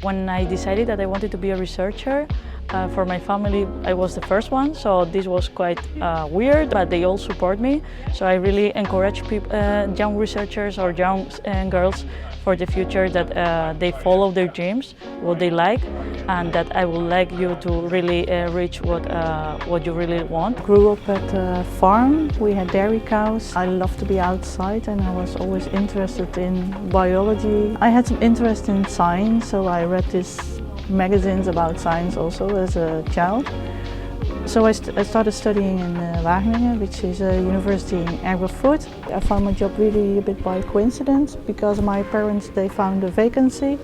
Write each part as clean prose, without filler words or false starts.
When I decided that I wanted to be a researcher, for my family I was the first one, so this was quite weird, but they all support me. So I really encourage people, young researchers or young girls for the future that they follow their dreams, what they like, and that I would like you to really reach what you really want. Grew up at a farm, we had dairy cows. I love to be outside and I was always interested in biology. I had some interest in science, so I read these magazines about science also as a child. So I started studying in Wageningen, which is a university in agri-food. I found my job really a bit by coincidence because my parents, they found a vacancy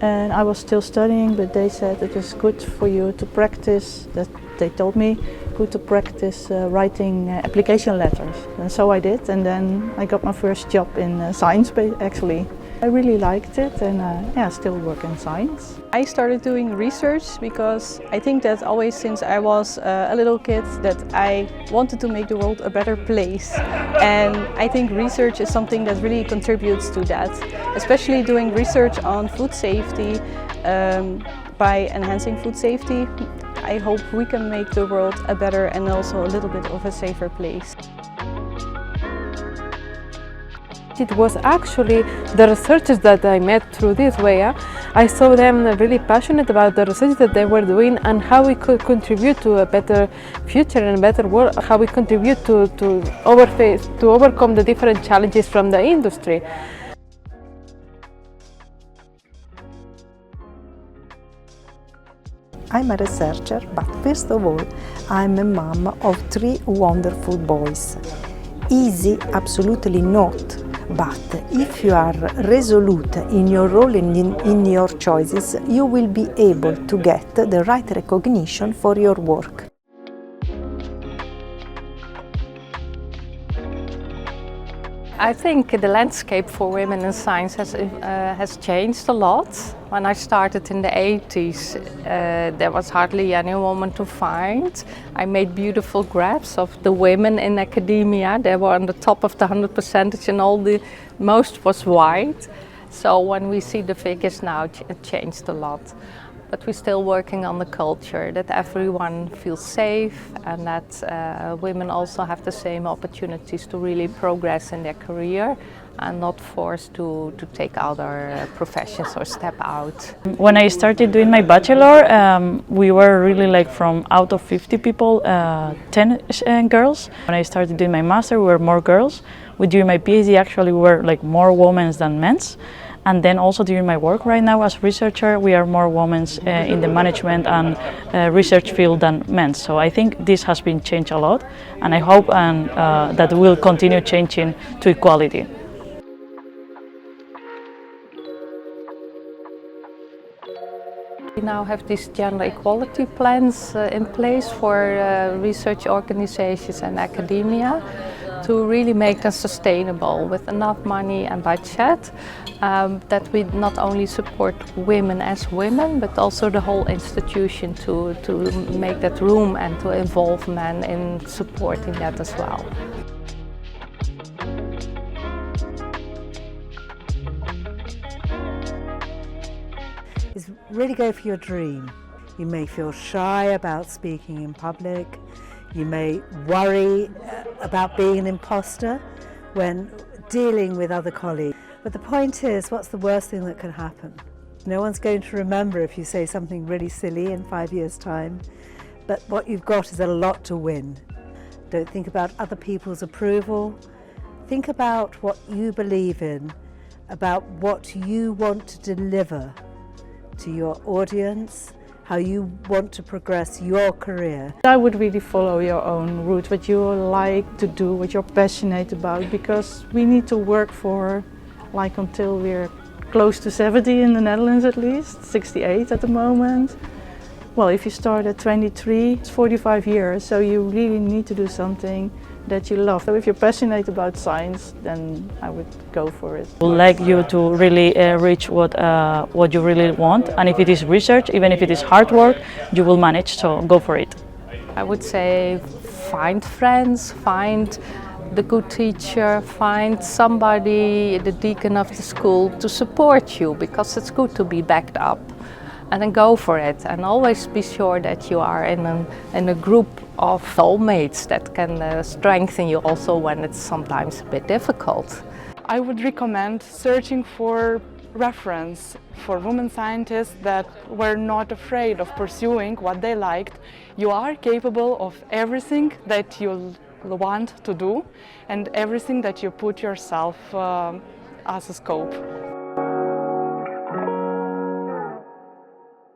and I was still studying, but they said it was good for you to practice, that they told me, good to practice writing application letters. And so I did, and then I got my first job in science actually. I really liked it and yeah, still work in science. I started doing research because I think that always since I was a little kid that I wanted to make the world a better place. And I think research is something that really contributes to that, especially doing research on food safety. By enhancing food safety, I hope we can make the world a better and also a little bit of a safer place. It was actually the researchers that I met through this way. I saw them really passionate about the research that they were doing and how we could contribute to a better future and a better world, how we contribute to overcome the different challenges from the industry. I'm a researcher, but first of all, I'm a mom of 3 wonderful boys. Easy, absolutely not. But if you are resolute in your role and in your choices, you will be able to get the right recognition for your work. I think the landscape for women in science has changed a lot. When I started in the 80s, there was hardly any woman to find. I made beautiful graphs of the women in academia. They were on the top of the 100% and most was white. So when we see the figures now, it changed a lot. But we're still working on the culture, that everyone feels safe and that women also have the same opportunities to really progress in their career and not forced to take other professions or step out. When I started doing my bachelor, we were really like from out of 50 people, 10 girls. When I started doing my master, we were more girls. During my PhD, actually, we were like more women than men. And then also during my work right now as a researcher, we are more women in the management and research field than men. So I think this has been changed a lot, and I hope that will continue changing to equality. We now have these gender equality plans in place for research organizations and academia to really make them sustainable with enough money and budget, that we not only support women as women, but also the whole institution to make that room and to involve men in supporting that as well. Is really go for your dream. You may feel shy about speaking in public. You may worry about being an imposter when dealing with other colleagues. But the point is, what's the worst thing that can happen? No one's going to remember if you say something really silly in 5 years' time. But what you've got is a lot to win. Don't think about other people's approval. Think about what you believe in, about what you want to deliver to your audience, how you want to progress your career. I would really follow your own route, what you like to do, what you're passionate about, because we need to work for like until we're close to 70 in the Netherlands at least, 68 at the moment. Well, if you start at 23, it's 45 years, so you really need to do something that you love. So if you're passionate about science, then I would go for it. I would like you to really reach what you really want, and if it is research, even if it is hard work, you will manage, so go for it. I would say find friends, find the good teacher, find somebody, the deacon of the school, to support you, because it's good to be backed up. and then go for it. And always be sure that you are in a group of soulmates that can strengthen you also when it's sometimes a bit difficult. I would recommend searching for reference for women scientists that were not afraid of pursuing what they liked. You are capable of everything that you want to do and everything that you put yourself as a scope.